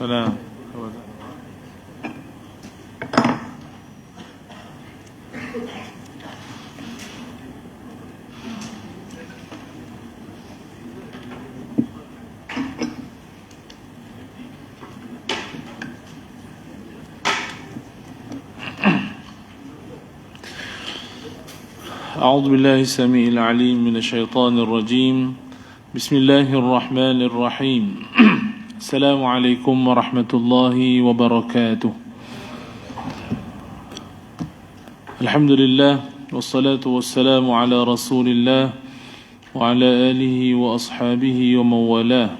Salam. أعوذ بالله السميع العليم من الشيطان الرجيم بسم الله الرحمن الرحيم السلام عليكم ورحمة الله وبركاته الحمد لله والصلاة والسلام على رسول الله وعلى آله وأصحابه ومن والاه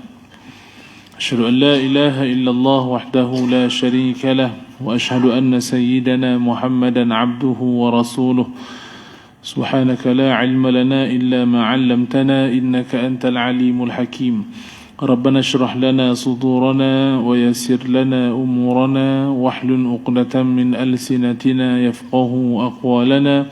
أشهد أن لا إله إلا الله وحده لا شريك له وأشهد أن سيدنا محمدا عبده ورسوله سبحانك لا علم لنا إلا ما علمتنا إنك أنت العليم الحكيم ربنا اشرح لنا صدورنا ويسر لنا أمورنا واحلل عقدة من ألسنتنا يفقه أقوالنا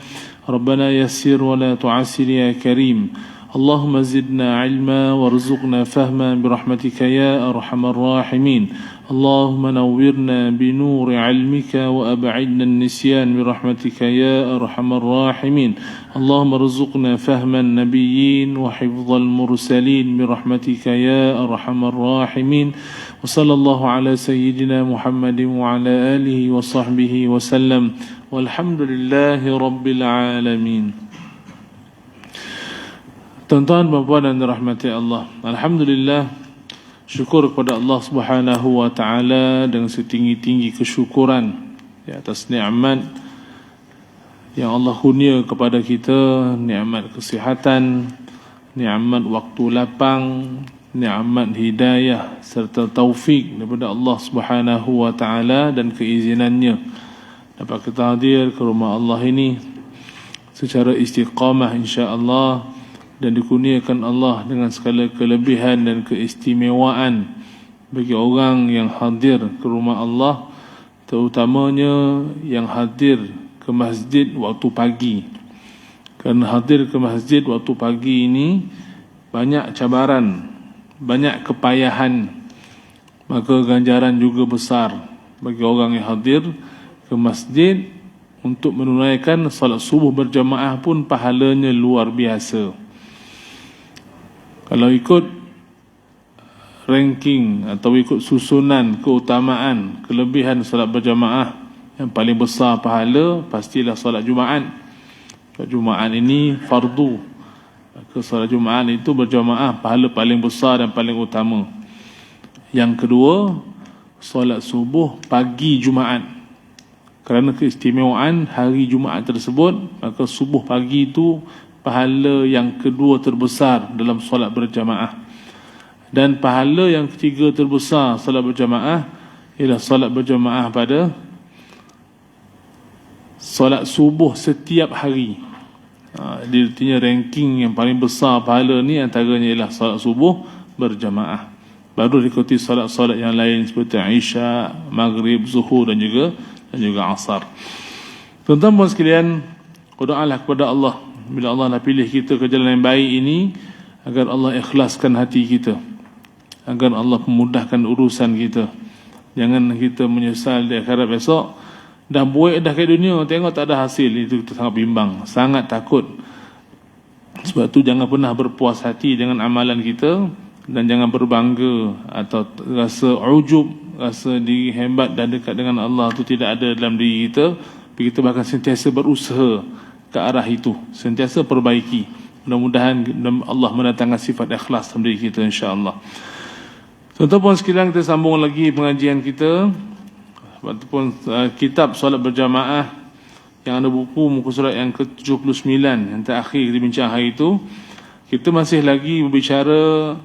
ربنا يسر ولا تعسر يا كريم اللهم زدنا علما وارزقنا فهما برحمتك يا أرحم الراحمين اللهم نورنا بنور علمك وأبعدنا النسيان برحمتك يا أرحم الراحمين اللهم ارزقنا فهم النبيين وحفظ المرسلين برحمتك يا أرحم الراحمين وصلى الله على سيدنا محمد وعلى آله وصحبه وسلم والحمد لله رب العالمين. Tuan-tuan, puan-puan dan dirahmati Allah, alhamdulillah, syukur kepada Allah Subhanahu wa taala dengan setinggi-tinggi kesyukuran di atas nikmat yang Allah kurnia kepada kita, nikmat kesihatan, nikmat waktu lapang, nikmat hidayah serta taufik daripada Allah Subhanahu wa taala dan keizinannya dapat kita hadir ke rumah Allah ini secara istiqamah insya-Allah dan dikurniakan Allah dengan segala kelebihan dan keistimewaan bagi orang yang hadir ke rumah Allah, terutamanya yang hadir ke masjid waktu pagi. Kerana hadir ke masjid waktu pagi ini banyak cabaran, banyak kepayahan, maka ganjaran juga besar bagi orang yang hadir ke masjid untuk menunaikan salat subuh berjamaah pun pahalanya luar biasa. Kalau ikut ranking atau ikut susunan keutamaan, kelebihan solat berjamaah, yang paling besar pahala pastilah solat Jumaat. Solat Jumaat ini fardu. Maka solat Jumaat itu berjamaah pahala paling besar dan paling utama. Yang kedua, solat subuh pagi Jumaat. Kerana keistimewaan hari Jumaat tersebut, maka subuh pagi itu pahala yang kedua terbesar dalam solat berjamaah. Dan pahala yang ketiga terbesar solat berjamaah ialah solat berjamaah pada solat subuh setiap hari. Dia artinya ranking yang paling besar pahala ni antaranya ialah solat subuh berjamaah. Baru diikuti solat-solat yang lain seperti Isya, Maghrib, Zuhur dan juga Asar. Tuan-tuan sekalian, berdoalah kepada Allah bila Allah nak pilih kita ke jalan yang baik ini, agar Allah ikhlaskan hati kita, agar Allah memudahkan urusan kita. Jangan kita menyesal di akhirat besok, dah buat dah ke dunia, tengok tak ada hasil. Itu kita sangat bimbang, sangat takut. Sebab tu jangan pernah berpuas hati dengan amalan kita, dan jangan berbangga atau rasa ujub, rasa diri hebat dan dekat dengan Allah tu tidak ada dalam diri kita. Kita bahkan sentiasa berusaha ke arah itu, sentiasa perbaiki. Mudah-mudahan Allah mendatangkan sifat ikhlas dalam diri kita insya-Allah. Tuan-tuan sekalian, kita sambung lagi pengajian kita ataupun kitab solat berjamaah yang ada buku muka surat yang ke-79 yang terakhir kita bincang hari itu. Kita masih lagi berbicara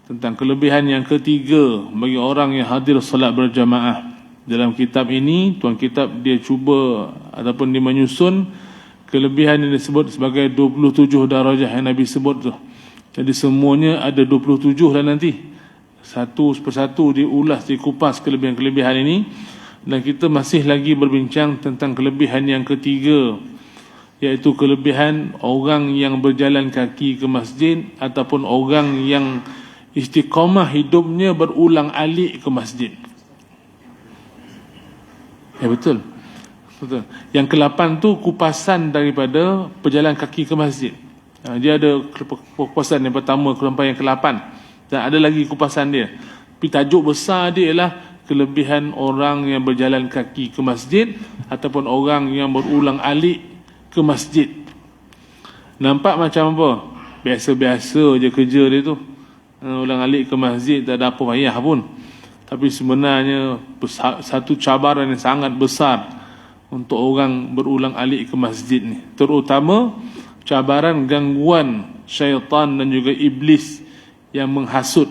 tentang kelebihan yang ketiga bagi orang yang hadir solat berjamaah. Dalam kitab ini, tuan kitab dia cuba ataupun dia menyusun kelebihan yang disebut sebagai 27 darajah yang Nabi sebut tu. Jadi semuanya ada 27 lah nanti. Satu persatu diulas, dikupas kelebihan-kelebihan ini. Dan kita masih lagi berbincang tentang kelebihan yang ketiga, iaitu kelebihan orang yang berjalan kaki ke masjid ataupun orang yang istiqamah hidupnya berulang alik ke masjid. Ya betul. Betul. Yang ke-8 tu kupasan daripada pejalan kaki ke masjid. Dia ada kupasan yang pertama sampai yang ke-8 dan ada lagi kupasan dia. Tapi tajuk besar dia ialah kelebihan orang yang berjalan kaki ke masjid ataupun orang yang berulang alik ke masjid. Nampak macam apa? Biasa-biasa je kerja dia tu. Ulang alik ke masjid tak ada apa payah pun. Tapi sebenarnya satu cabaran yang sangat besar untuk orang berulang alik ke masjid ni. Terutama cabaran gangguan syaitan dan juga iblis yang menghasut,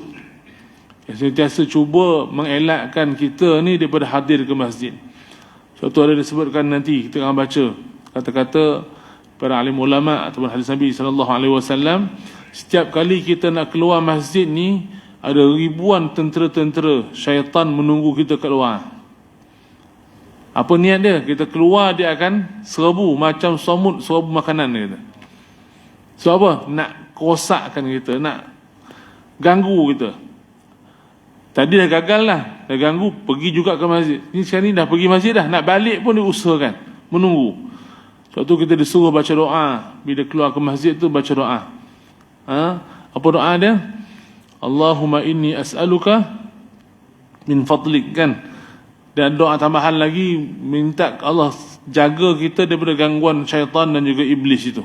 yang sentiasa cuba mengelakkan kita ni daripada hadir ke masjid. Suatu ada disebutkan nanti kita akan baca kata-kata para alim ulama ataupun hadis Nabi SAW. Setiap kali kita nak keluar masjid ni, ada ribuan tentera-tentera syaitan menunggu kita keluar. Apa niat dia? Kita keluar dia akan serbu macam somut serbu makanan dia. So apa? Nak rosakkan kita, nak ganggu kita. Tadi dah gagal lah, dah ganggu, pergi juga ke masjid. Ni sekarang ni dah pergi masjid dah, nak balik pun diusahakan, menunggu. Sebab tu kita disuruh baca doa. Bila keluar ke masjid tu baca doa. Apa doa dia? Allahumma inni as'aluka min fadlik, kan? Dan doa tambahan lagi, minta Allah jaga kita daripada gangguan syaitan dan juga iblis itu.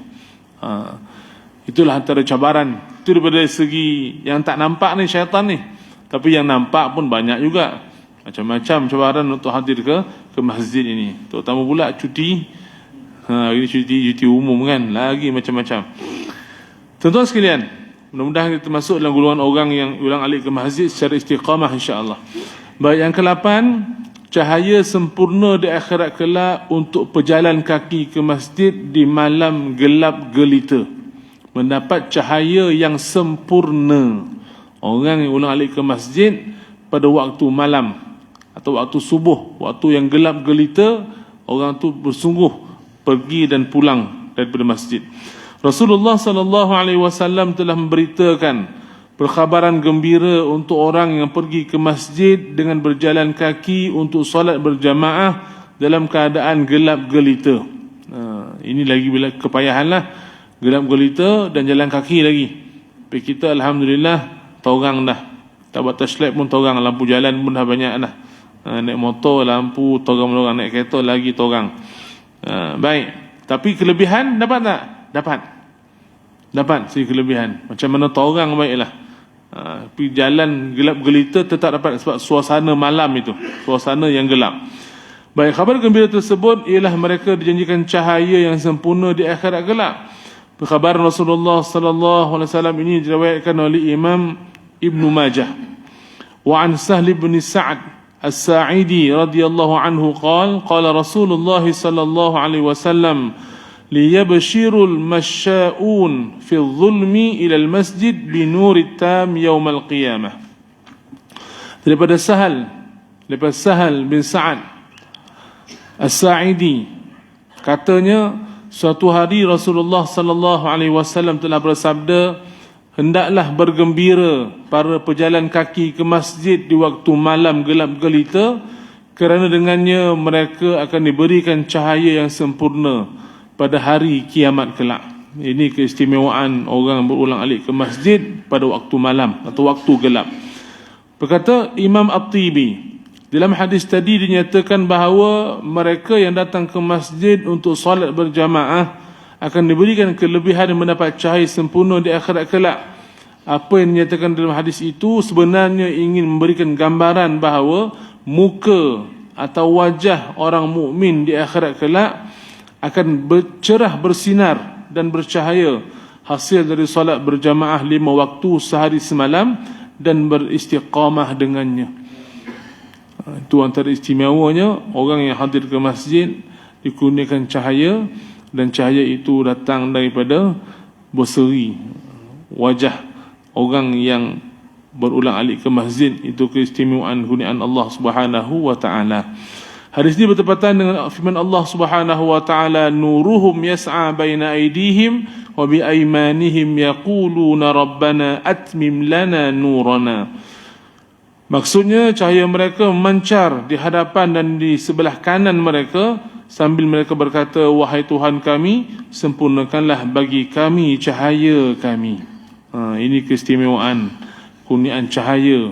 Itulah antara cabaran. Itu daripada segi yang tak nampak ni syaitan ni. Tapi yang nampak pun banyak juga. Macam-macam cabaran untuk hadir ke masjid ini. Terutama pula cuti. Ini cuti umum kan. Lagi macam-macam. Tuan-tuan sekalian, mudah-mudahan kita masuk dalam golongan orang yang ulang alik ke masjid secara istiqamah, insya-Allah. Baik, yang ke-8, cahaya sempurna di akhirat kelak untuk pejalan kaki ke masjid di malam gelap gelita. Mendapat cahaya yang sempurna. Orang yang ulang alik ke masjid pada waktu malam atau waktu subuh, waktu yang gelap gelita, orang tu bersungguh pergi dan pulang daripada masjid. Rasulullah SAW telah memberitakan perkhabaran gembira untuk orang yang pergi ke masjid dengan berjalan kaki untuk solat berjamaah dalam keadaan gelap gelita. Ini lagi bila kepayahan lah, gelap gelita dan jalan kaki lagi. Tapi kita alhamdulillah torang dah, tak buat touchlight pun torang, lampu jalan pun dah banyak dah. Naik motor lampu torang, naik kereta lagi torang. Baik, tapi kelebihan dapat tak? Dapat si kelebihan. Macam mana torang baiklah. Tapi jalan gelap gelita tetap dapat sebab suasana malam itu, suasana yang gelap. Baik, khabar gembira tersebut ialah mereka dijanjikan cahaya yang sempurna di akhirat gelap. Khabar Rasulullah sallallahu alaihi wasallam ini diriwayatkan oleh Imam Ibn Majah. Wa an Sahl bin Sa'ad As-Sa'idi radhiyallahu anhu qala Rasulullah sallallahu alaihi wasallam liyabshirul masya'un fi dhulmi ila al-masjid bi nurit tam yaum al-qiyamah. Daripada Sahal bin Sa'ad As-Sa'idi, katanya suatu hari Rasulullah sallallahu alaihi wasallam telah bersabda, hendaklah bergembira para pejalan kaki ke masjid di waktu malam gelap gelita, kerana dengannya mereka akan diberikan cahaya yang sempurna pada hari kiamat kelak. Ini keistimewaan orang berulang alik ke masjid pada waktu malam atau waktu gelap. Berkata Imam At-Tibi, dalam hadis tadi dinyatakan bahawa mereka yang datang ke masjid untuk solat berjamaah akan diberikan kelebihan dan mendapat cahaya sempurna di akhirat kelak. Apa yang dinyatakan dalam hadis itu sebenarnya ingin memberikan gambaran bahawa muka atau wajah orang mukmin di akhirat kelak akan bercerah, bersinar dan bercahaya hasil dari solat berjamaah 5 waktu sehari semalam dan beristiqamah dengannya. Itu antara istimewanya orang yang hadir ke masjid dikurniakan cahaya, dan cahaya itu datang daripada berseri wajah orang yang berulang alik ke masjid. Itu keistimewaan kurniaan Allah Subhanahu wa taala. Hadis ini bertepatan dengan firman Allah Subhanahu wa taala, nuruhum yas'a baina aydihim wa bi aymanihim yaquluna rabbana atmim lana nurana. Maksudnya cahaya mereka memancar di hadapan dan di sebelah kanan mereka sambil mereka berkata, wahai Tuhan kami, sempurnakanlah bagi kami cahaya kami. Ini keistimewaan kurniaan cahaya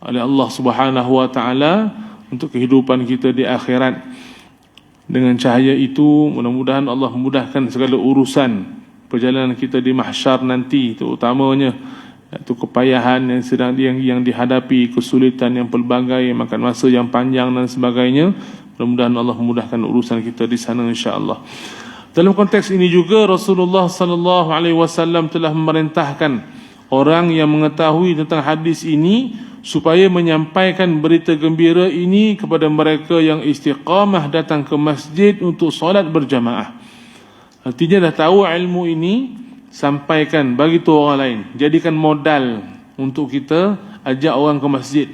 oleh Allah Subhanahu wa taala untuk kehidupan kita di akhirat. Dengan cahaya itu mudah-mudahan Allah memudahkan segala urusan perjalanan kita di mahsyar nanti, terutamanya itu kepayahan yang sedang yang dihadapi, kesulitan yang pelbagai, makan masa yang panjang dan sebagainya. Mudah-mudahan Allah memudahkan urusan kita di sana insya-Allah. Dalam konteks ini juga Rasulullah sallallahu alaihi wasallam telah memerintahkan orang yang mengetahui tentang hadis ini supaya menyampaikan berita gembira ini kepada mereka yang istiqamah datang ke masjid untuk solat berjamaah. Artinya dah tahu ilmu ini, sampaikan, bagi tu orang lain. Jadikan modal untuk kita ajak orang ke masjid.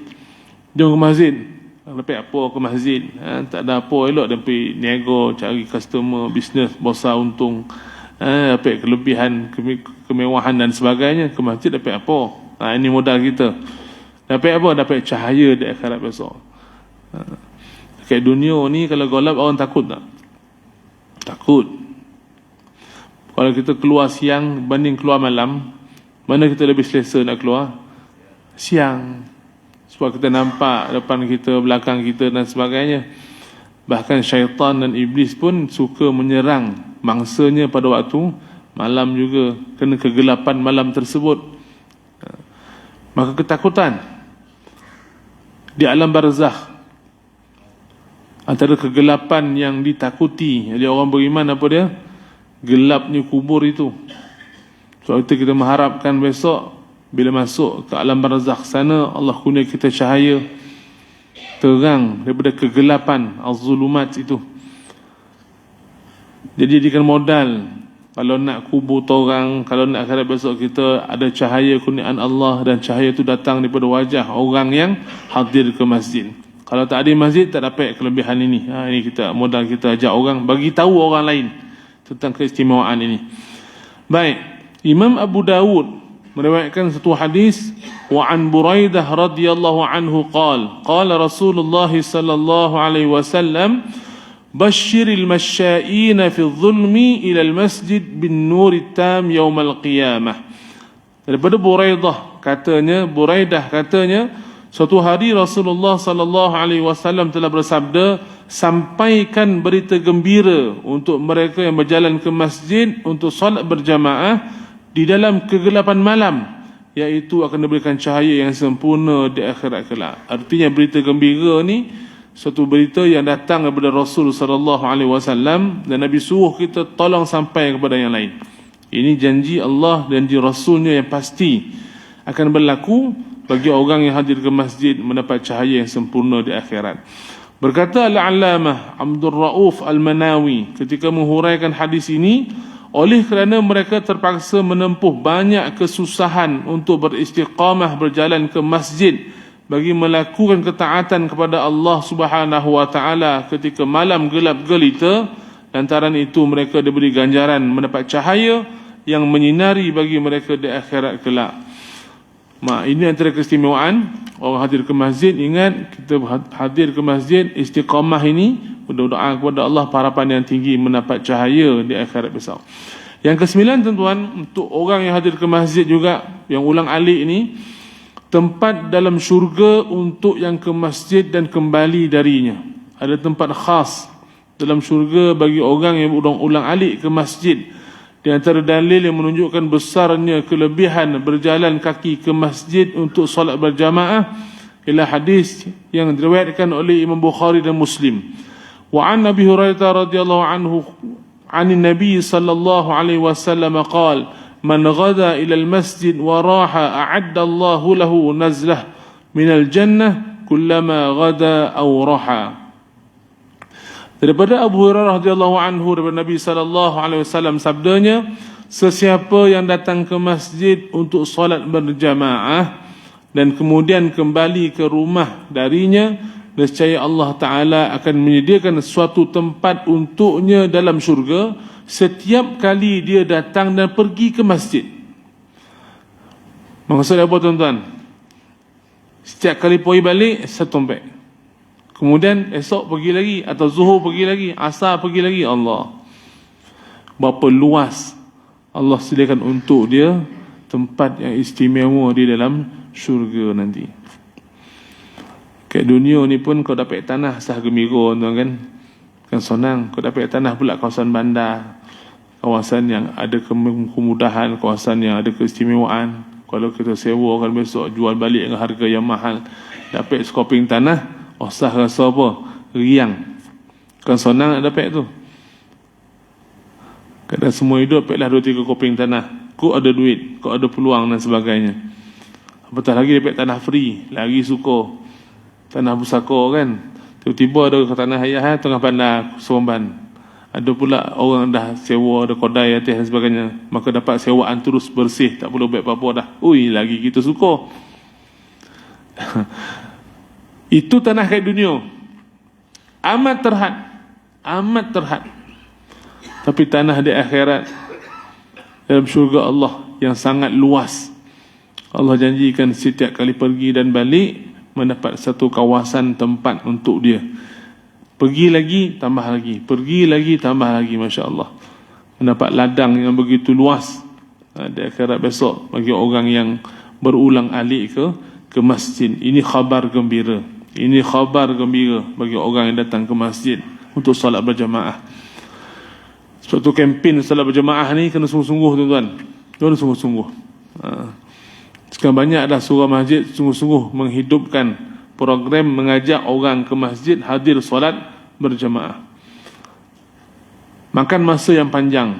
Jom ke masjid. Lepas apa ke masjid? Tak ada apa, elok dia pergi nego, cari customer, bisnes, besar untung. Dapat kelebihan, kemewahan dan sebagainya. Ke masjid dapat apa? Ini modal kita. Dapat apa? Dapat cahaya di akhirat besok. Dekat dunia ni kalau gelap orang takut tak? Takut. Kalau kita keluar siang banding keluar malam, mana kita lebih selesa nak keluar? Siang. Sebab kita nampak depan kita, belakang kita dan sebagainya. Bahkan syaitan dan iblis pun suka menyerang mangsanya pada waktu malam juga, kena kegelapan malam tersebut. Maka ketakutan di alam barzakh, antara kegelapan yang ditakuti oleh orang beriman apa dia? Gelapnya kubur itu. Sebab itu kita mengharapkan besok bila masuk ke alam barzakh sana, Allah kurnia kita cahaya terang daripada kegelapan az-zulumat itu. Jadi jadikan modal, kalau nak kubur orang, kalau nak akhirat besok kita ada cahaya kurniaan Allah, dan cahaya itu datang daripada wajah orang yang hadir ke masjid. Kalau tak ada masjid, tak dapat kelebihan ini. Ini kita modal, kita ajak orang, bagi tahu orang lain tentang keistimewaan ini. Baik, Imam Abu Dawud meriwayatkan satu hadis, wa an Buraidah radhiyallahu anhu qala Rasulullah sallallahu alaihi wasallam, basyiril masya'ina fi dhulmi ila al-masjid bin nuri tam yaumal qiyamah. Daripada Buraidah katanya, suatu hari Rasulullah sallallahu alaihi wasallam telah bersabda, sampaikan berita gembira untuk mereka yang berjalan ke masjid untuk solat berjamaah di dalam kegelapan malam, iaitu akan diberikan cahaya yang sempurna di akhirat kelak. Artinya berita gembira ni satu berita yang datang daripada Rasul sallallahu alaihi wasallam, dan Nabi suruh kita tolong sampai kepada yang lain. Ini janji Allah dan janji Rasulnya yang pasti akan berlaku bagi orang yang hadir ke masjid mendapat cahaya yang sempurna di akhirat. Berkata Al-Allamah Abdul Rauf Al-Manawi ketika menghuraikan hadis ini, oleh kerana mereka terpaksa menempuh banyak kesusahan untuk beristiqamah berjalan ke masjid bagi melakukan ketaatan kepada Allah Subhanahu wa taala ketika malam gelap gelita, lantaran itu mereka diberi ganjaran mendapat cahaya yang menyinari bagi mereka di akhirat kelak. Ini antara keistimewaan orang hadir ke masjid. Ingat, kita hadir ke masjid istiqamah ini, berdoa kepada Allah harapan yang tinggi mendapat cahaya di akhirat besok. Yang kesembilan tuan-tuan, untuk orang yang hadir ke masjid juga, yang ulang alik ini, tempat dalam syurga untuk yang ke masjid dan kembali darinya. Ada tempat khas dalam syurga bagi orang yang ulang alik ke masjid. Di antara dalil yang menunjukkan besarnya kelebihan berjalan kaki ke masjid untuk solat berjamaah ialah hadis yang diriwayatkan oleh Imam Bukhari dan Muslim. Wa an Abi Hurairah radhiyallahu anhu anin Nabi sallallahu alaihi wasallam qala, man ghada ila al-masjid wa raha a'adda Allahu lahu nazlah min al-jannah kullama ghada aw raha. Daripada Abu Hurairah radhiyallahu anhu, daripada Nabi sallallahu alaihi wasallam sabdanya, sesiapa yang datang ke masjid untuk solat berjamaah dan kemudian kembali ke rumah darinya, nescaya Allah Taala akan menyediakan suatu tempat untuknya dalam syurga setiap kali dia datang dan pergi ke masjid. Maksudnya apa tuan-tuan? Setiap kali pergi balik, satu tompek. Kemudian esok pergi lagi, atau zuhur pergi lagi, asar pergi lagi. Allah, berapa luas Allah sediakan untuk dia tempat yang istimewa di dalam syurga nanti. Kat dunia ni pun kau dapat tanah sah gembira, tuan kan? Kan senang. Kau dapat tanah pula kawasan bandar, kawasan yang ada kemudahan, kawasan yang ada keistimewaan. Kalau kita sewa kan besok jual balik dengan harga yang mahal, dapat skoping tanah, sah rasa apa? Riang. Kan senang nak dapat tu. Kadang semua hidup dapatlah 2-3 koping tanah. Kau ada duit, kau ada peluang dan sebagainya. Apatah lagi dapat tanah free, lagi suka. Tanah pusaka kan, tiba-tiba ada tanah ayah tengah bandar Seremban. Ada pula orang dah sewa, ada kodai atas dan sebagainya, maka dapat sewaan terus bersih, tak perlu buat apa-apa dah. Ui, lagi kita suka. Itu tanah kat dunia, amat terhad, amat terhad. Tapi tanah di akhirat, dalam syurga Allah yang sangat luas, Allah janjikan setiap kali pergi dan balik mendapat satu kawasan tempat untuk dia. Pergi lagi, tambah lagi. Pergi lagi, tambah lagi. Masya Allah. Mendapat ladang yang begitu luas di akhirat besok bagi orang yang berulang alik ke masjid. Ini khabar gembira. Ini khabar gembira bagi orang yang datang ke masjid untuk salat berjamaah. Suatu kempen salat berjamaah ni kena sungguh-sungguh, tuan-tuan. Kena sungguh-sungguh. Sekarang banyak dah surah masjid sungguh-sungguh menghidupkan program mengajak orang ke masjid hadir solat berjamaah. Makan masa yang panjang.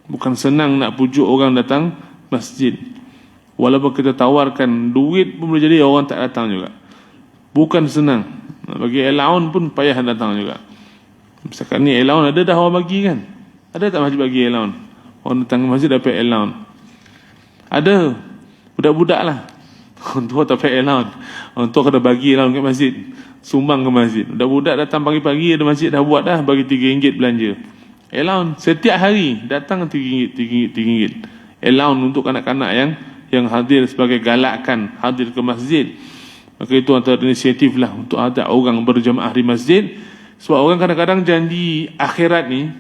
Bukan senang nak pujuk orang datang masjid. Walaupun kita tawarkan duit pun boleh jadi orang tak datang juga. Bukan senang. Bagi allowance pun payah datang juga. Misalkan ni allowance ada dah orang bagi kan? Ada tak masjid bagi allowance? Orang datang ke masjid dapat allowance. Ada. Budak-budak lah. Orang tua tak pakai allowance. Orang tua kena bagi allowance kat masjid, sumbang ke masjid. Budak-budak datang pagi-pagi, ada masjid dah buat dah, bagi RM3 belanja allowance. Setiap hari datang RM3. Allowance untuk kanak-kanak yang hadir sebagai galakan hadir ke masjid. Maka itu antara inisiatif lah untuk ada orang berjamaah di masjid. Sebab orang kadang-kadang janji akhirat ni,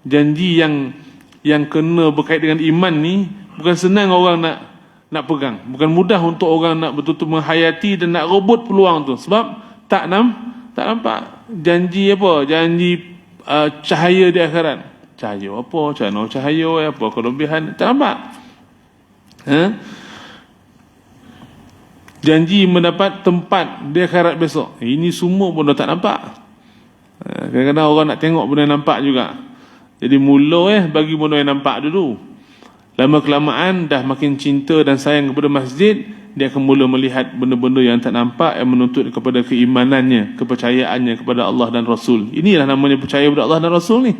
janji yang kena berkait dengan iman ni, bukan senang orang nak pegang. Bukan mudah untuk orang nak betul-betul menghayati dan nak rebut peluang tu. Sebab tak nampak janji apa? Janji cahaya di akhirat. Cahaya apa? Cahaya apa? Kelebihan. Tak nampak. Janji mendapat tempat di akhirat besok. Ini semua pun dah tak nampak. Kadang-kadang orang nak tengok benda nampak juga. Jadi mula bagi benda yang nampak dulu. Lama-kelamaan dah makin cinta dan sayang kepada masjid, dia akan mula melihat benda-benda yang tak nampak, yang menuntut kepada keimanannya, kepercayaannya kepada Allah dan Rasul. Inilah namanya percaya kepada Allah dan Rasul ni.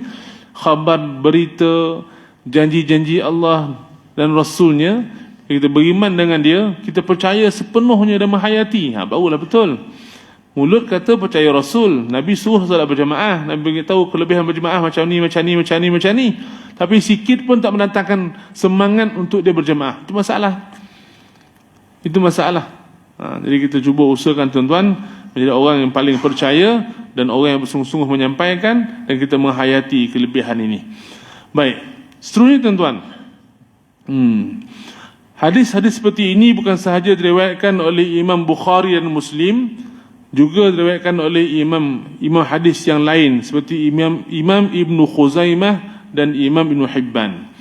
Khabar, berita, janji-janji Allah dan Rasulnya, kita beriman dengan dia, kita percaya sepenuhnya dan menghayati. Barulah betul. Mulut kata percaya Rasul, Nabi suruh salat berjamaah, Nabi beritahu kelebihan berjamaah macam ni. Tapi sikit pun tak mendatangkan semangat untuk dia berjamaah. Itu masalah. Jadi kita cuba usahakan, tuan-tuan, menjadi orang yang paling percaya dan orang yang bersungguh-sungguh menyampaikan, dan kita menghayati kelebihan ini. Baik, seterusnya, tuan-tuan, hadis-hadis seperti ini bukan sahaja diriwayatkan oleh Imam Bukhari dan Muslim, juga diriwayatkan oleh imam hadis yang lain seperti Imam Ibnu Khuzaimah dan Imam Ibnu Hibban.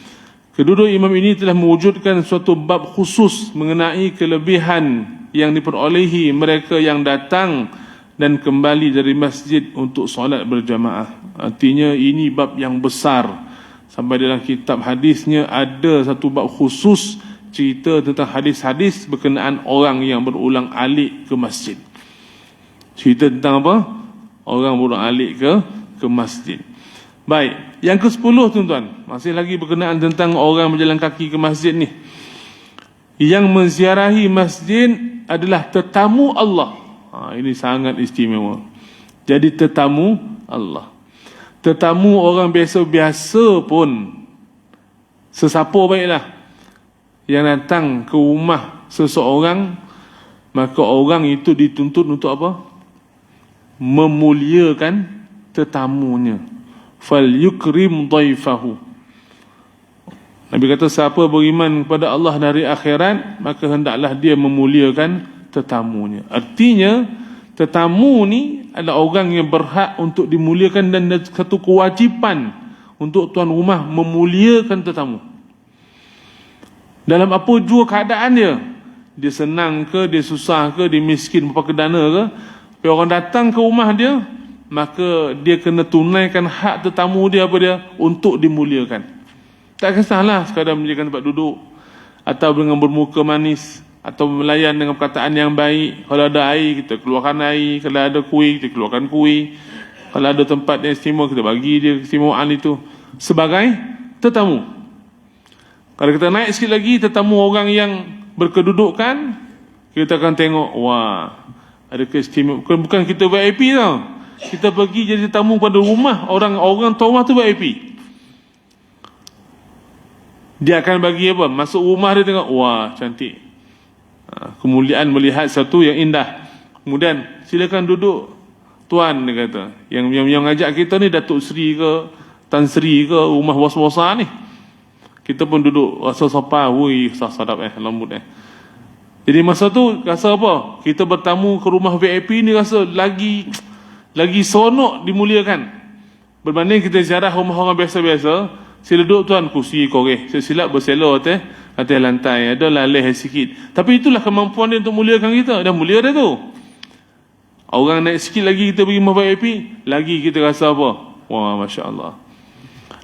Kedua imam ini telah mewujudkan suatu bab khusus mengenai kelebihan yang diperolehi mereka yang datang dan kembali dari masjid untuk solat berjamaah. Artinya ini bab yang besar. Sampai dalam kitab hadisnya ada satu bab khusus cerita tentang hadis-hadis berkenaan orang yang berulang alik ke masjid. Cerita tentang apa? Orang berulang alik ke masjid. Baik, yang ke-10, tuan-tuan, masih lagi berkenaan tentang orang berjalan kaki ke masjid ni. Yang menziarahi masjid adalah tetamu Allah. Ini sangat istimewa. Jadi tetamu Allah. Tetamu orang biasa-biasa pun, sesiapa baiklah yang datang ke rumah seseorang, maka orang itu dituntut untuk apa? Memuliakan tetamunya. Fal yukrim dhaifahu. Nabi kata siapa beriman kepada Allah dari akhirat, maka hendaklah dia memuliakan tetamunya. Artinya tetamu ni adalah orang yang berhak untuk dimuliakan dan satu kewajipan untuk tuan rumah memuliakan tetamu. Dalam apa jua keadaan dia senang ke, dia susah ke, dia miskin berapa kedana ke, bila orang datang ke rumah dia, maka dia kena tunaikan hak tetamu dia untuk dimuliakan. Tak kisahlah sekadar menjadikan tempat duduk atau dengan bermuka manis atau melayan dengan perkataan yang baik. Kalau ada air, kita keluarkan air. Kalau ada kuih, kita keluarkan kuih. Kalau ada tempat yang istimewa, kita bagi dia keistimewaan itu sebagai tetamu. Kalau kita naik sikit lagi, tetamu orang yang berkedudukan, kita akan tengok, wah, ada keistimewaan. Bukan kita VIP tau. Kita pergi jadi tetamu pada rumah orang tua tu VIP. Dia akan bagi apa? Masuk rumah dia tengok, wah, cantik. Kemuliaan melihat satu yang indah. Kemudian silakan duduk tuan, dia kata. Yang ajak kita ni Datuk Seri ke, Tan Sri ke, rumah bos-bosan ni. Kita pun duduk rasa sopan, wui, sadap lembut Jadi masa tu rasa apa? Kita bertamu ke rumah VIP ni rasa lagi seronok dimuliakan. Berbanding kita ziarah rumah orang biasa-biasa, sila duduk tuan, kursi koreh, silap berselo atas lantai, ada laleh sikit. Tapi itulah kemampuan dia untuk muliakan kita. Dah mulia dah tu. Orang naik sikit lagi kita pergi rumah VIP, lagi kita rasa apa? Wah, Masya Allah.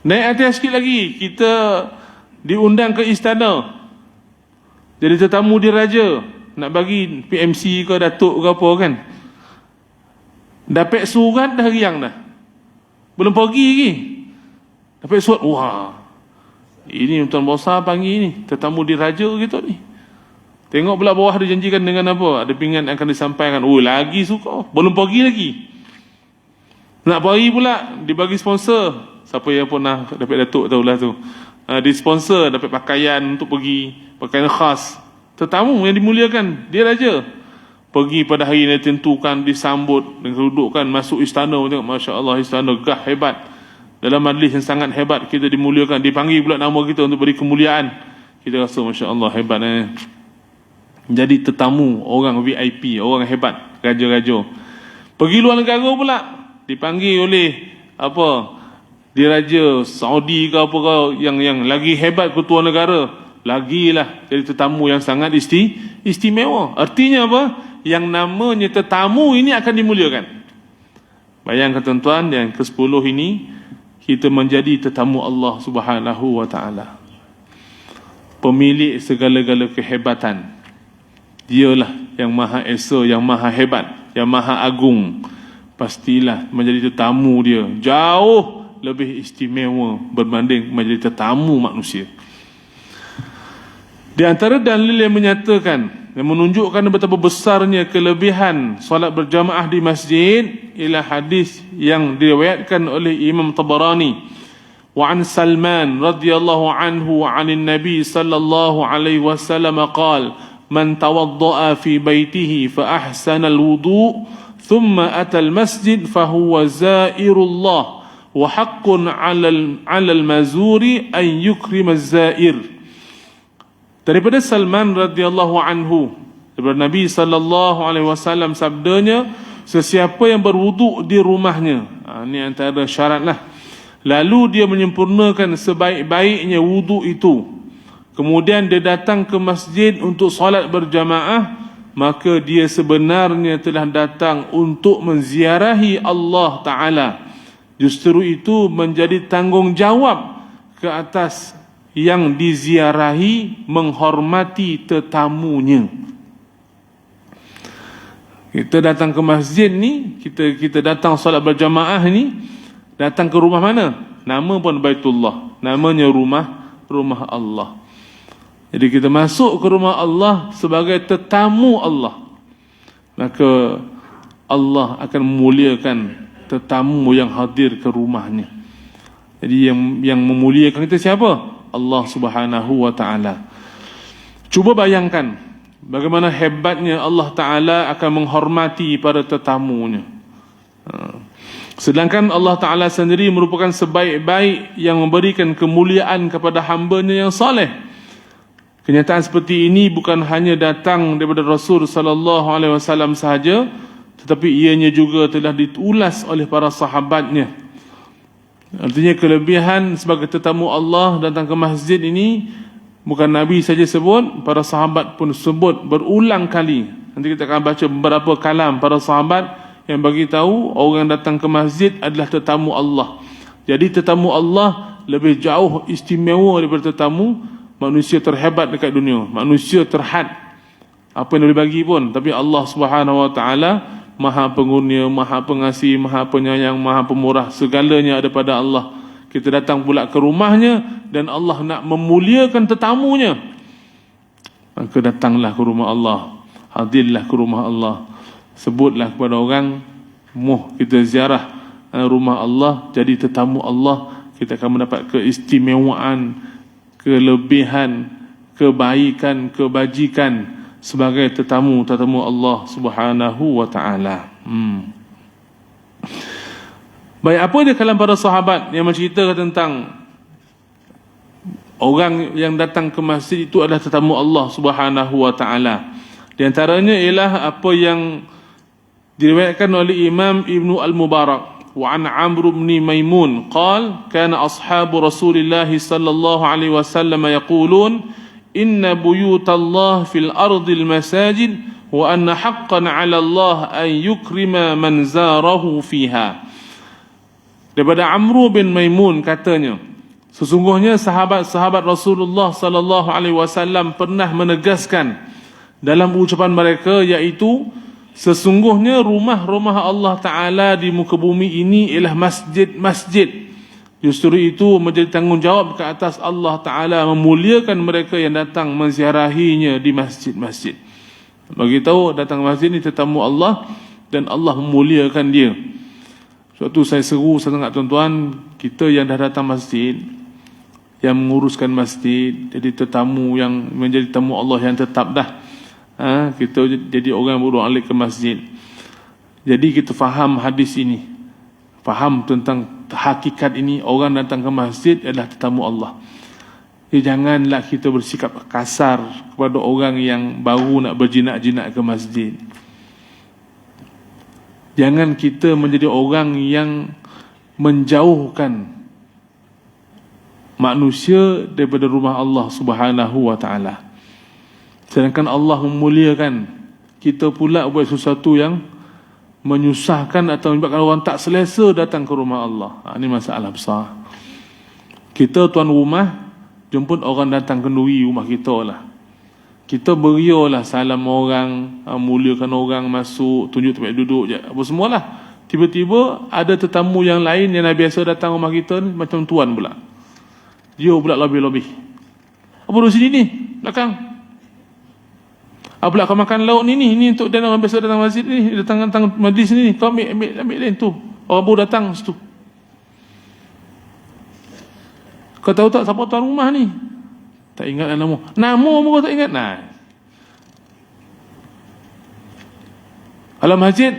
Naik atas sikit lagi, kita diundang ke istana, jadi tetamu diraja, nak bagi PMC ke Datuk ke apa kan. Dapat surat dah riang dah, belum pergi lagi. Dapat surat, wah, ini Tuan Besar panggil ni, tetamu diraja gitu ni. Tengok pula bawah dia janjikan dengan apa, ada pingat akan disampaikan. Oh, lagi suka, belum pergi lagi. Nak pergi pula, dibagi sponsor. Siapa yang pernah dapat Datuk tahulah tu. Di sponsor, dapat pakaian untuk pergi, pakaian khas. Tetamu yang dimuliakan, dia raja. Pergi pada hari yang ditentukan, disambut dan kedudukan, masuk istana. Tengok, Masya Allah, istana gah, hebat. Dalam majlis yang sangat hebat, kita dimuliakan. Dipanggil pula nama kita untuk beri kemuliaan. Kita rasa, Masya Allah, hebat. Jadi tetamu, orang VIP, orang hebat, raja-raja. Pergi luar negara pula, dipanggil oleh diraja Saudi ke apa ke, yang lagi hebat ketua negara, lagilah jadi tetamu yang sangat istimewa. Artinya apa? Yang namanya tetamu ini akan dimuliakan. Bayangkan tuan-tuan, yang ke-10 ini kita menjadi tetamu Allah Subhanahu wa taala. Pemilik segala-gala kehebatan. Dialah yang Maha Esa, yang Maha Hebat, yang Maha Agung. Pastilah menjadi tetamu dia jauh lebih istimewa berbanding menjadi tetamu manusia. Di antara dalil yang menyatakan, yang menunjukkan betapa besarnya kelebihan solat berjamaah di masjid ialah hadis yang diriwayatkan oleh Imam Tabarani. Wa an Salman radhiyallahu anhu 'anil Nabi sallallahu alaihi wasallam qala man tawadda'a fi baitihi fa ahsana al-wudu' thumma ata al-masjid fa huwa zairullah wa haqqun 'ala al-mazuri an yukrima az-zair. Daripada Salman radhiyallahu anhu, daripada Nabi sallallahu alaihi wasallam sabdanya, sesiapa yang berwuduk di rumahnya, ini antara syaratlah, lalu dia menyempurnakan sebaik-baiknya wuduk itu, kemudian dia datang ke masjid untuk solat berjamaah, maka dia sebenarnya telah datang untuk menziarahi Allah Ta'ala. Justru itu menjadi tanggungjawab ke atas yang diziarahi menghormati tetamunya. Kita datang ke masjid ni, kita datang solat berjamaah ni, datang ke rumah mana? Nama pun Baitullah, namanya rumah Allah. Jadi kita masuk ke rumah Allah sebagai tetamu Allah, maka Allah akan memuliakan tetamu yang hadir ke rumahnya. Jadi yang memuliakan kita siapa? Allah Subhanahu wa ta'ala. Cuba bayangkan bagaimana hebatnya Allah Ta'ala akan menghormati para tetamunya. Sedangkan Allah Ta'ala sendiri merupakan sebaik-baik yang memberikan kemuliaan kepada hamba-Nya yang soleh. Kenyataan seperti ini bukan hanya datang daripada Rasul sallallahu alaihi wasallam sahaja, tetapi ianya juga telah diulas oleh para sahabatnya. Artinya kelebihan sebagai tetamu Allah datang ke masjid ini bukan Nabi saja sebut, para sahabat pun sebut berulang kali. Nanti kita akan baca beberapa kalam para sahabat yang bagi tahu orang datang ke masjid adalah tetamu Allah. Jadi tetamu Allah lebih jauh istimewa daripada tetamu manusia terhebat dekat dunia, manusia terhad. Apa yang boleh bagi pun, tapi Allah Subhanahu Wa Taala Maha Pengunia, Maha Pengasih, Maha Penyayang, Maha Pemurah, segalanya ada pada Allah. Kita datang pula ke rumahnya dan Allah nak memuliakan tetamunya, maka datanglah ke rumah Allah, hadirlah ke rumah Allah, sebutlah kepada orang, kita ziarah rumah Allah, jadi tetamu Allah. Kita akan mendapat keistimewaan, kelebihan, kebaikan, kebajikan sebagai tetamu Allah Subhanahu wa Ta'ala. Baik, apa dia kalam para sahabat yang menceritakan tentang orang yang datang ke masjid itu adalah tetamu Allah Subhanahu wa Ta'ala. Di antaranya ialah apa yang diriwayatkan oleh Imam Ibnu Al-Mubarak wa an Amr bin Maimun qala kana ashabu Rasulillah sallallahu alaihi wasallam yaqulun inna buyutallah fil ardil masajid wa anna haqqan 'ala Allah an yukrima man zarahu fiha. Daripada Amr bin Maimun katanya, sesungguhnya sahabat-sahabat Rasulullah sallallahu alaihi wasallam pernah menegaskan dalam ucapan mereka, iaitu sesungguhnya rumah-rumah Allah Ta'ala di muka bumi ini ialah masjid-masjid. Justru itu menjadi tanggungjawab ke atas Allah Ta'ala memuliakan mereka yang datang menziarahinya di masjid-masjid. Bagi tahu datang masjid ni tetamu Allah dan Allah memuliakan dia. Suatu saya seru sangat tuan-tuan, kita yang dah datang masjid, yang menguruskan masjid, jadi tetamu yang menjadi tamu Allah yang tetap dah. Kita jadi orang yang berulang-alik ke masjid. Jadi kita faham hadis ini, faham tentang hakikat ini. Orang datang ke masjid adalah tetamu Allah. Janganlah kita bersikap kasar kepada orang yang baru nak berjinak-jinak ke masjid. Jangan kita menjadi orang yang menjauhkan manusia daripada rumah Allah Subhanahu wa Ta'ala. Sedangkan Allah memuliakan kita pula buat sesuatu yang menyusahkan atau menyebabkan orang tak selesa datang ke rumah Allah. Ini masalah besar. Kita tuan rumah jemput orang datang kenduri rumah kita lah. Kita berialah salam orang, muliakan orang, masuk, tunjuk tempat duduk je, apa semualah. Tiba-tiba ada tetamu yang lain yang biasa datang rumah kita ni, macam tuan pula. Dia pula lobby-lobby. Apa duduk sini ni? Belakang. Pula kau makan lauk ni untuk dan orang biasa datang masjid ni, datang majlis ni, kau ambil lain tu. Orang baru datang situ. Kau tahu tak siapa tuan rumah ni? Tak ingat nama. Nama pun kau tak ingat. Nah. Alam masjid.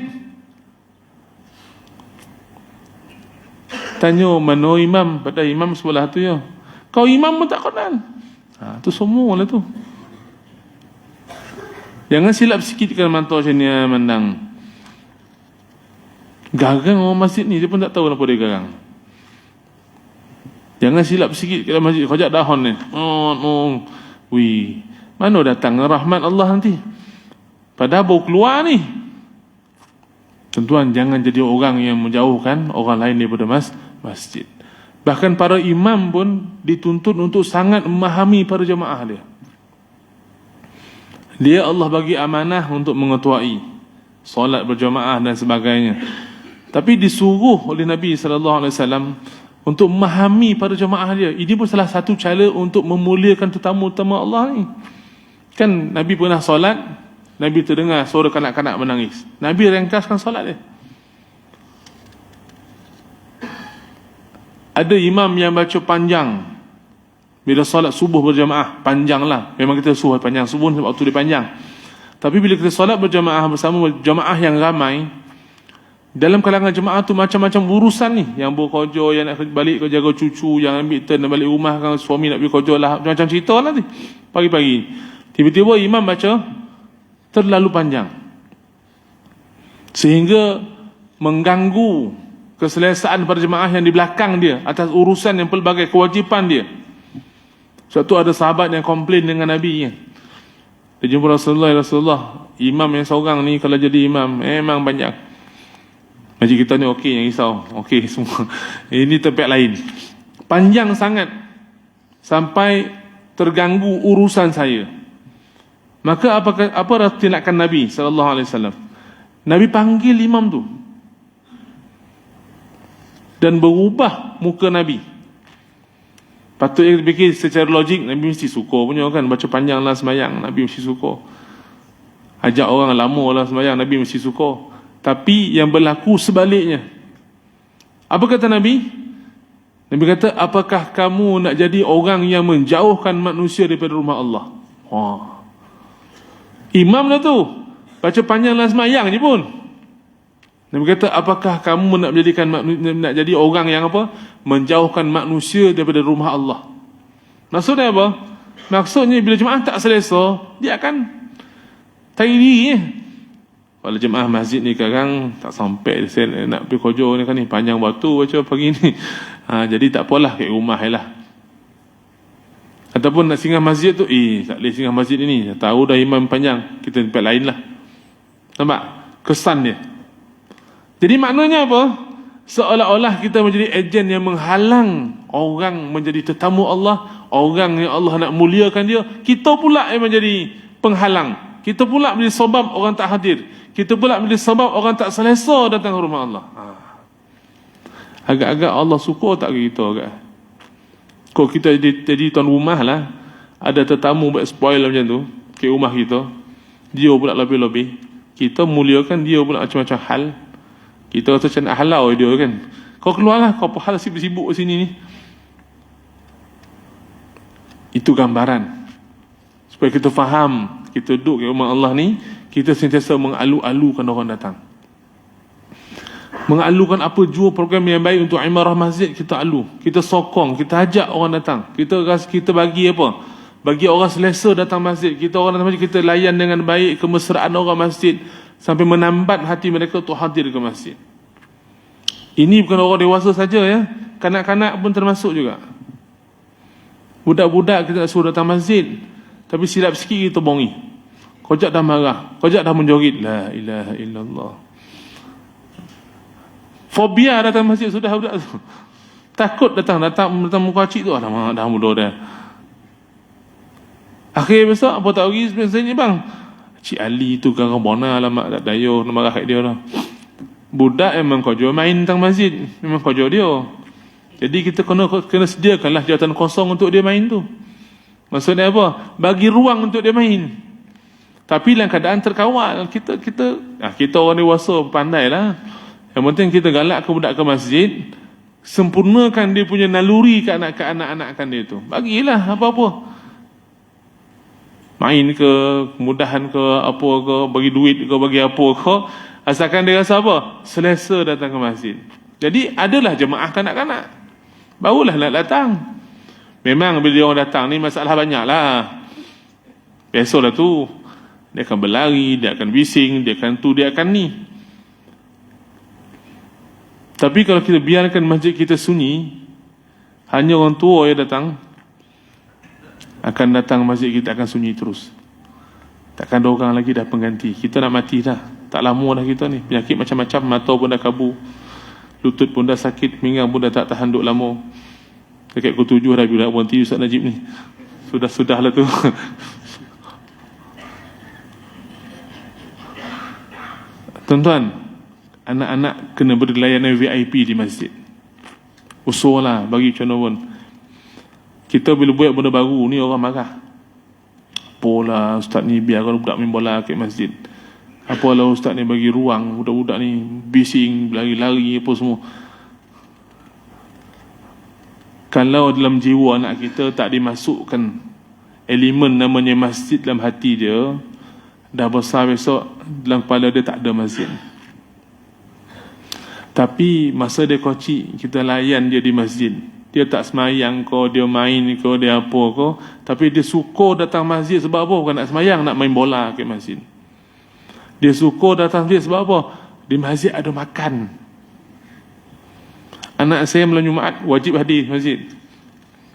Tanya mana imam, pada imam sebelah tu ya. Kau imam pun tak kenal. Tu semua lah tu. Jangan silap sikit kalau mantau macam ni mandang. Garang orang masjid ni, dia pun tak tahu kenapa dia garang. Jangan silap sikit kalau masjid kojak dahon ni. Wih, mana datang rahmat Allah nanti? Padahal baru keluar ni. Tuan-tuan, jangan jadi orang yang menjauhkan orang lain daripada masjid. Bahkan para imam pun dituntut untuk sangat memahami para jemaah dia. Dia Allah bagi amanah untuk mengetuai solat berjemaah dan sebagainya. Tapi disuruh oleh Nabi SAW untuk memahami para jemaah dia. Ini pun salah satu cara untuk memuliakan tetamu-tetamu Allah ni. Kan Nabi pernah solat, Nabi terdengar suara kanak-kanak menangis. Nabi ringkaskan solat dia. Ada imam yang baca panjang, Bila solat subuh berjamaah, panjanglah. Memang kita suruh panjang subuh sebab waktu dia panjang. Tapi bila kita solat berjamaah bersama jamaah yang ramai, dalam kalangan jemaah tu macam-macam urusan ni. Yang berkojo, yang nak balik kau jaga cucu, yang ambil turn nak balik rumah, kan suami nak pergi kojo lah, macam-macam cerita lah ni. Pagi-pagi tiba-tiba imam baca terlalu panjang sehingga mengganggu keselesaan para jemaah yang di belakang dia atas urusan yang pelbagai kewajipan dia. Sebab tu ada sahabat yang komplain dengan Nabi ya. Dia jumpa Rasulullah, imam yang seorang ni kalau jadi imam memang banyak. Masjid kita ni okey, yang risau okey semua. Ini tempat lain, panjang sangat sampai terganggu urusan saya. Maka apa tindakan Nabi SAW? Nabi panggil imam tu dan berubah muka Nabi. Patutnya kita fikir secara logik Nabi mesti suka punya kan, baca panjang lah sembahyang, Nabi mesti suka. Ajak orang lama lah sembahyang, Nabi mesti suka. Tapi yang berlaku sebaliknya. Apa kata Nabi? Nabi kata, apakah kamu nak jadi orang yang menjauhkan manusia daripada rumah Allah? Imam lah tu, baca panjang lah sembahyang je pun. Nabi kata, apakah kamu nak jadi orang yang apa? Menjauhkan manusia daripada rumah Allah. Maksudnya apa? Maksudnya bila jemaah tak selesa, dia akan tarik diri. Kalau jemaah masjid ni kadang tak sampai saya nak pergi kojo ni kan ni, panjang waktu baca pagi ni. Jadi tak apalah, kat rumah lah. Ataupun nak singgah masjid tu, tak boleh singgah masjid ni, tahu dah imam panjang, kita tempat lain lah. Nampak? Kesan dia. Jadi maknanya apa? Seolah-olah kita menjadi ejen yang menghalang orang menjadi tetamu Allah, orang yang Allah nak muliakan dia. Kita pula yang menjadi penghalang. Kita pula menjadi sebab orang tak hadir. Kita pula menjadi sebab orang tak selesa datang ke rumah Allah. Agak-agak Allah suka tak kita agak. Kalau kita jadi tuan rumah lah, ada tetamu buat spoil macam tu ke rumah kita, dia pula lebih-lebih, kita muliakan dia pula macam-macam hal. Kita rasa macam nak halau dia kan. Kau keluarlah, kau apa hal sibuk-sibuk sini ni. Itu gambaran supaya kita faham. Kita duduk di rumah Allah ni, kita sentiasa mengalu-alukan orang datang, mengalukan apa jua program yang baik untuk imarah masjid. Kita alu, kita sokong, kita ajak orang datang. Kita bagi apa? Bagi orang selesa datang masjid. Kita orang datang masjid, kita layan dengan baik kemesraan orang masjid sampai menambat hati mereka untuk hadir ke masjid. Ini bukan orang dewasa saja ya, kanak-kanak pun termasuk juga. Budak-budak kita nak suruh datang masjid, tapi silap sikit kita bongi. Kojak dah marah, kojak dah menjoget. La ilaha illallah. Fobia datang masjid sudah budak tu. Takut datang muka cik tu. Alamak, dah muda dah. Akhir besok apa tak pergi sebenarnya bang. Cik Ali tu garang bona alamak tak daya nak marah kat dia dah. Budak memang kojak main tang masjid, memang kojak dia. Jadi kita kena sediakanlah jawatan kosong untuk dia main tu. Maksudnya apa? Bagi ruang untuk dia main. Tapi dalam keadaan terkawal. Kita orang dewasa pandailah. Yang penting kita galak ke budak ke masjid, sempurnakan dia punya naluri ke anak-anak dia tu. Bagilah apa-apa. Main ke, kemudahan ke, apa ke, bagi duit ke, bagi apa ke, asalkan dia rasa apa? Selesa datang ke masjid. Jadi adalah jemaah kanak-kanak, barulah nak datang. Memang bila dia orang datang ni masalah banyak lah. Biasalah tu. Dia akan berlari, dia akan bising, dia akan tu, dia akan ni. Tapi kalau kita biarkan masjid kita sunyi, hanya orang tua yang datang, akan datang masjid kita akan sunyi terus. Takkan ada orang lagi dah pengganti. Kita nak mati dah. Tak lama dah kita ni. Penyakit macam-macam, mata pun dah kabur, lutut pun dah sakit, pinggang pun dah tak tahan duduk lama. Dekat pukul 7 dah bila berhenti Ustaz Najib ni. Sudah-sudahlah tu. Tuan-tuan, anak-anak kena beri layanan VIP di masjid. Usullah bagi contoh pun. Kita bila buat benda baru ni orang marah. Apalah ustaz ni biarkan budak main bola kat masjid. Apalah ustaz ni bagi ruang budak-budak ni bising, lari-lari apa semua. Kalau dalam jiwa anak kita tak dimasukkan elemen namanya masjid dalam hati dia, dah besar besok dalam kepala dia tak ada masjid. Tapi masa dia kecil, kita layan dia di masjid. Dia tak semayang kau, dia main kau, dia apa kau, tapi dia suka datang masjid sebab apa? Bukan nak semayang, nak main bola ke masjid. Dia suka datang masjid sebab apa? Di masjid ada makan. Anak saya malam Jumaat wajib hadir masjid.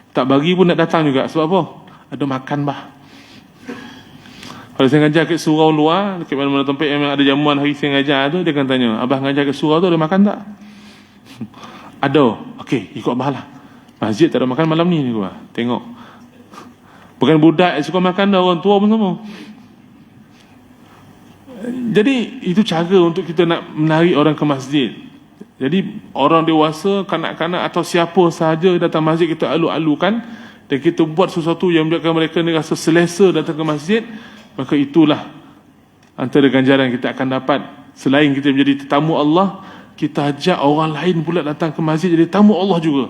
Tak bagi pun nak datang juga. Sebab apa? Ada makan bah. Kalau saya ngajar kat surau luar, dekat mana-mana tempat yang ada jamuan hari saya ngajar tu, dia akan tanya, abah ngajar kat surau tu ada makan tak? Ada. Okey, ikut abah lah. Masjid tak ada makan malam ni gua. Tengok. Bukan budak yang suka makan dah, orang tua pun sama. Jadi itu cara untuk kita nak menarik orang ke masjid. Jadi orang dewasa, kanak-kanak atau siapa sahaja datang masjid, kita alu-alukan dan kita buat sesuatu yang membuatkan mereka ni rasa selesa datang ke masjid, maka itulah antara ganjaran kita akan dapat. Selain kita menjadi tetamu Allah, kita ajak orang lain pula datang ke masjid jadi tamu Allah juga,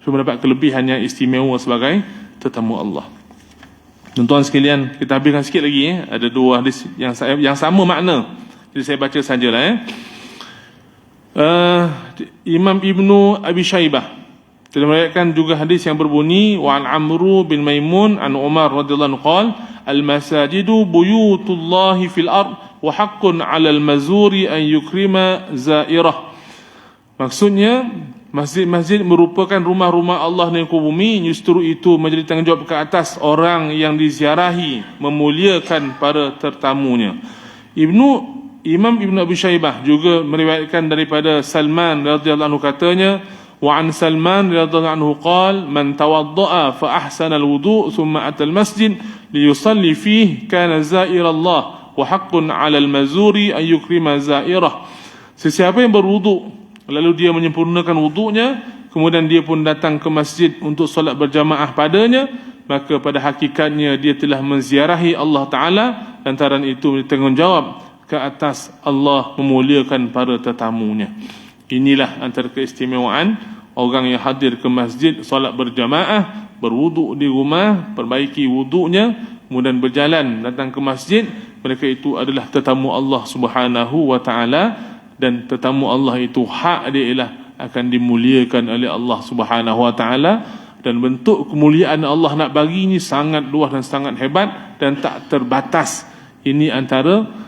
supaya mendapat kelebihan yang istimewa sebagai tetamu Allah. Tuan-tuan sekalian, kita habiskan sikit lagi. Ada dua hadis yang sama makna, jadi saya baca sajalah. Imam Ibnu Abi Shaybah telah meriwayatkan juga hadis yang berbunyi, wa an Amru bin Maimun an Umar radhiyallahu anhu qala, al masajidu buyutullahi fil ard wa haqqun 'alal mazuri an yukrima zairah. Maksudnya masjid-masjid merupakan rumah-rumah Allah di muka bumi, justru itu menjadi tanggungjawab ke atas orang yang diziarahi memuliakan para tetamunya. Imam Ibn Abi Shaybah juga meriwayatkan daripada Salman radhiyallahu anhu katanya, wa an Salman radhiyallahu anhu qala, man tawadda'a fa ahsana al-wudu' thumma ata al-masjid li yusalli fihi kana za'ira Allah wa haqqun 'ala al-mazuri an yukrima za'irah. Sesiapa yang berwudu lalu dia menyempurnakan wudunya, kemudian dia pun datang ke masjid untuk solat berjamaah padanya, maka pada hakikatnya dia telah menziarahi Allah Ta'ala, lantaran itu bertanggungjawab ke atas Allah memuliakan para tetamunya. Inilah antara keistimewaan orang yang hadir ke masjid, solat berjamaah, berwuduk di rumah, perbaiki wuduknya, kemudian berjalan datang ke masjid. Mereka itu adalah tetamu Allah Subhanahu wa Ta'ala, dan tetamu Allah itu hak dia ialah akan dimuliakan oleh Allah Subhanahu wa Ta'ala. Dan bentuk kemuliaan Allah nak bagi ini sangat luas dan sangat hebat dan tak terbatas. Ini antara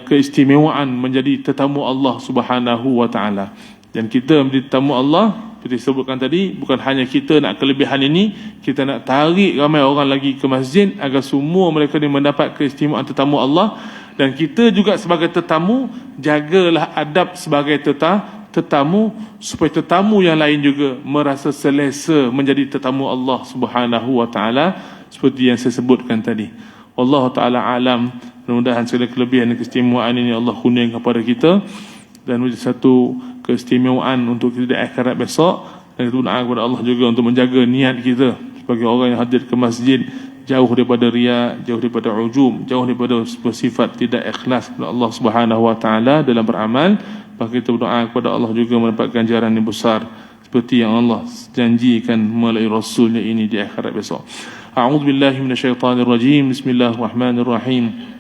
keistimewaan menjadi tetamu Allah Subhanahu wa Ta'ala. Dan kita menjadi tetamu Allah, seperti disebutkan tadi, bukan hanya kita nak kelebihan ini, kita nak tarik ramai orang lagi ke masjid agar semua mereka ni mendapat keistimewaan tetamu Allah. Dan kita juga sebagai tetamu, jagalah adab sebagai tetamu, supaya tetamu yang lain juga merasa selesa menjadi tetamu Allah Subhanahu wa Ta'ala, seperti yang saya sebutkan tadi. Allah Ta'ala alam. Mudah-mudahan segala kelebihan dan keistimewaan ini Allah kurniakan kepada kita, dan menjadi satu keistimewaan untuk kita di akhirat besok. Dan kita berdoa kepada Allah juga untuk menjaga niat kita sebagai orang yang hadir ke masjid, jauh daripada riya, jauh daripada ujub, jauh daripada bersifat tidak ikhlas kepada Allah Subhanahu wa Ta'ala dalam beramal. Maka kita berdoa kepada Allah juga mendapat ganjaran yang besar seperti yang Allah janjikan melalui Rasulnya ini di akhirat besok. A'udzu billahi minasyaitonir rajim. Bismillahirrahmanirrahim.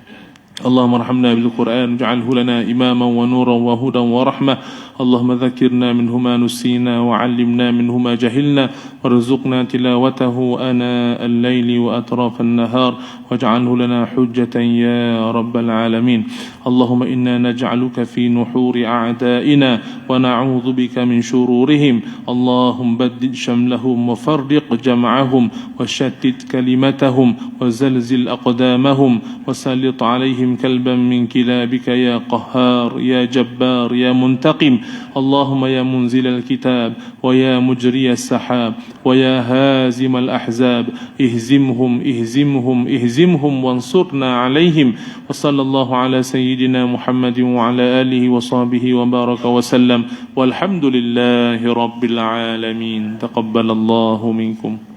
اللهم ارحمنا بالقرآن واجعله لنا إماما ونورا وهدى ورحمة. اللهم ذكرنا منه ما نسينا وعلمنا منه ما جهلنا وارزقنا تلاوته آناء الليل وأطراف النهار واجعله لنا حجة يا رب العالمين. اللهم إنا نجعلك في نحور أعدائنا ونعوذ بك من شرورهم. اللهم بدد شملهم وفرق جمعهم وشتت كلمتهم وزلزل أقدامهم وسلط عليهم كلبا من كلابك يا قهار يا جبار يا منتقم. اللهم يا منزل الكتاب ويا مجري السحاب ويا هازم الأحزاب اهزمهم اهزمهم اهزمهم وانصرنا عليهم. وصلى الله على سيدنا محمد وعلى آله وصحبه وبارك وسلم والحمد لله رب العالمين. تقبل الله منكم.